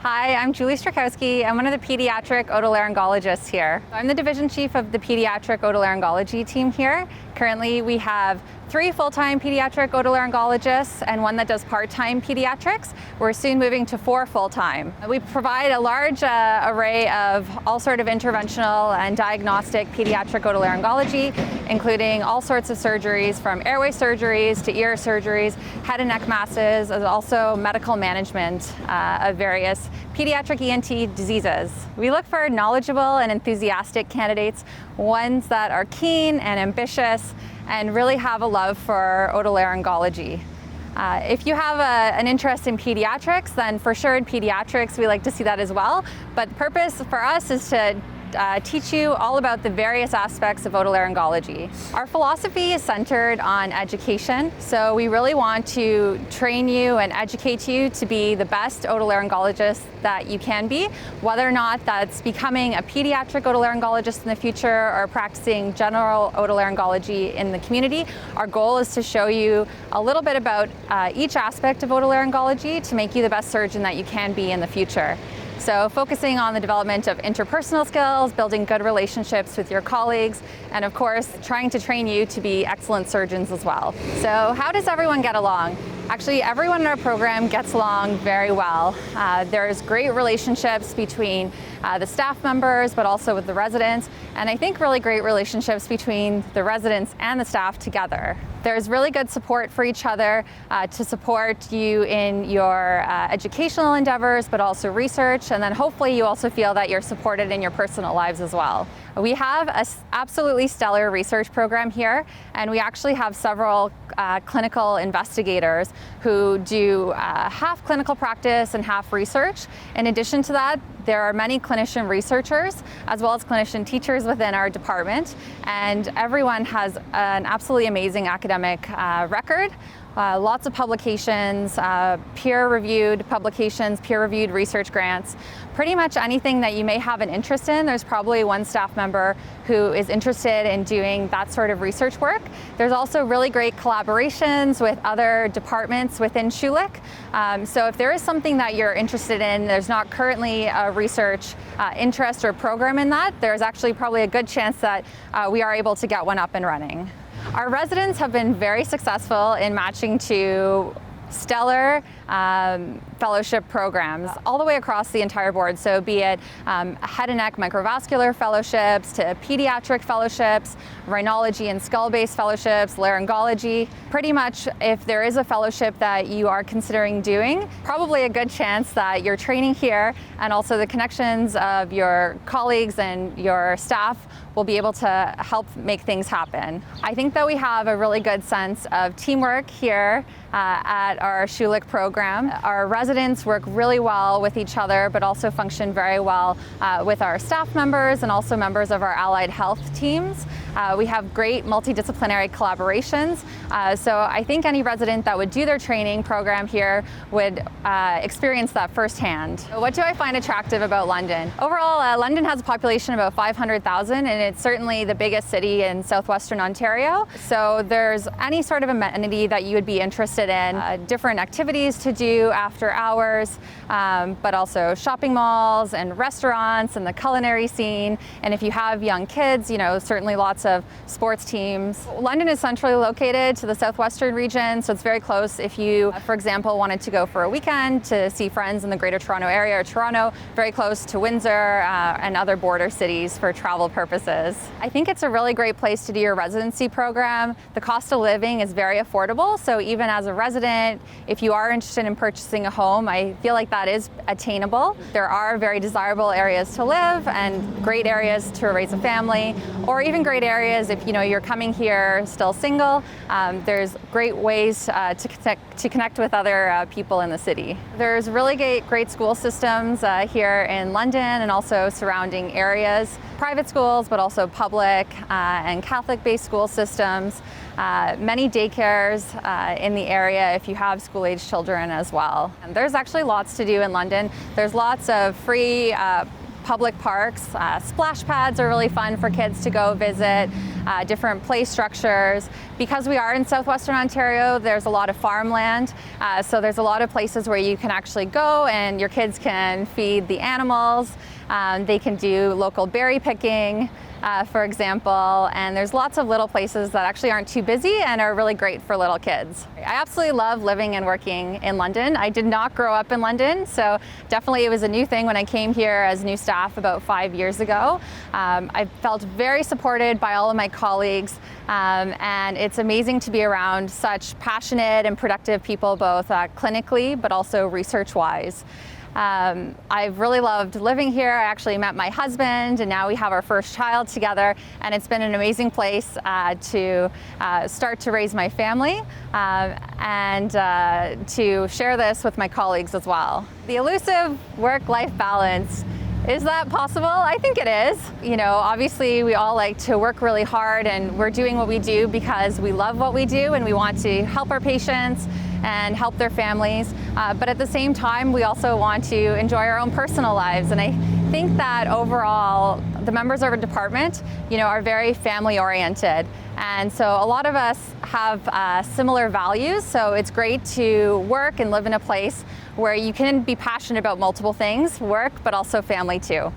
Hi, I'm Julie Strychowsky. I'm one of the pediatric otolaryngologists here. I'm the division chief of the pediatric otolaryngology team here. Currently, we have 3 full-time pediatric otolaryngologists and 1 that does part-time pediatrics. We're soon moving to 4 full-time. We provide a large array of all sort of interventional and diagnostic pediatric otolaryngology, including all sorts of surgeries from airway surgeries to ear surgeries, head and neck masses, and also medical management of various pediatric ENT diseases. We look for knowledgeable and enthusiastic candidates, ones that are keen and ambitious and really have a love for otolaryngology. If you have an interest in pediatrics, then for sure in pediatrics we like to see that as well. But the purpose for us is to teach you all about the various aspects of otolaryngology. Our philosophy is centered on education, so we really want to train you and educate you to be the best otolaryngologist that you can be, whether or not that's becoming a pediatric otolaryngologist in the future or practicing general otolaryngology in the community. Our goal is to show you a little bit about each aspect of otolaryngology to make you the best surgeon that you can be in the future. So focusing on the development of interpersonal skills, building good relationships with your colleagues, and of course, trying to train you to be excellent surgeons as well. So how does everyone get along? Actually, everyone in our program gets along very well. There's great relationships between the staff members, but also with the residents, and I think really great relationships between the residents and the staff together. There's really good support for each other to support you in your educational endeavors, but also research, and then hopefully you also feel that you're supported in your personal lives as well. We have an absolutely stellar research program here, and we actually have several clinical investigators who do half clinical practice and half research. In addition to that, there are many clinician researchers as well as clinician teachers within our department, and everyone has an absolutely amazing academic record. Lots of publications, peer-reviewed publications, peer-reviewed research grants. Pretty much anything that you may have an interest in, there's probably one staff member who is interested in doing that sort of research work. There's also really great collaborations with other departments within Schulich. So if there is something that you're interested in, there's not currently a research interest or program in that, there's actually probably a good chance that we are able to get one up and running. Our residents have been very successful in matching to stellar fellowship programs all the way across the entire board. So be it head and neck microvascular fellowships to pediatric fellowships, rhinology and skull-based fellowships, laryngology. Pretty much if there is a fellowship that you are considering doing, probably a good chance that your training here and also the connections of your colleagues and your staff will be able to help make things happen. I think that we have a really good sense of teamwork here at our Schulich program. Our residents work really well with each other, but also function very well with our staff members and also members of our allied health teams. We have great multidisciplinary collaborations, so I think any resident that would do their training program here would experience that firsthand. What do I find attractive about London? Overall, London has a population of about 500,000, and it's certainly the biggest city in southwestern Ontario. So there's any sort of amenity that you would be interested in, different activities to do after hours, but also shopping malls and restaurants and the culinary scene. And if you have young kids, you know, certainly lots of sports teams. London is centrally located to the southwestern region, so it's very close if you, for example, wanted to go for a weekend to see friends in the Greater Toronto area or Toronto, very close to Windsor and other border cities for travel purposes. I think it's a really great place to do your residency program. The cost of living is very affordable, so even as a resident, if you are interested in purchasing a home, I feel like that is attainable. There are very desirable areas to live and great areas to raise a family, or even great areas if you're coming here still single. There's great ways to connect with other people in the city. There's really great school systems here in London and also surrounding areas. Private schools, but also public and Catholic-based school systems. Many daycares in the area if you have school-age children as well. And there's actually lots to do in London. There's lots of free public parks. Splash pads are really fun for kids to go visit, different play structures. Because we are in southwestern Ontario, there's a lot of farmland, so there's a lot of places where you can actually go and your kids can feed the animals. They can do local berry picking, for example, and there's lots of little places that actually aren't too busy and are really great for little kids. I absolutely love living and working in London. I did not grow up in London, so definitely it was a new thing when I came here as new staff about 5 years ago. I felt very supported by all of my colleagues, and it's amazing to be around such passionate and productive people, both clinically but also research-wise. I've really loved living here. I actually met my husband and now we have our first child together, and it's been an amazing place to start to raise my family and to share this with my colleagues as well. The elusive work-life balance. Is that possible? I think it is. You know, obviously we all like to work really hard, and we're doing what we do because we love what we do and we want to help our patients and help their families. But at the same time, we also want to enjoy our own personal lives. And I think that overall, the members of our department, you know, are very family oriented. And so a lot of us have similar values. So it's great to work and live in a place where you can be passionate about multiple things, work, but also family too.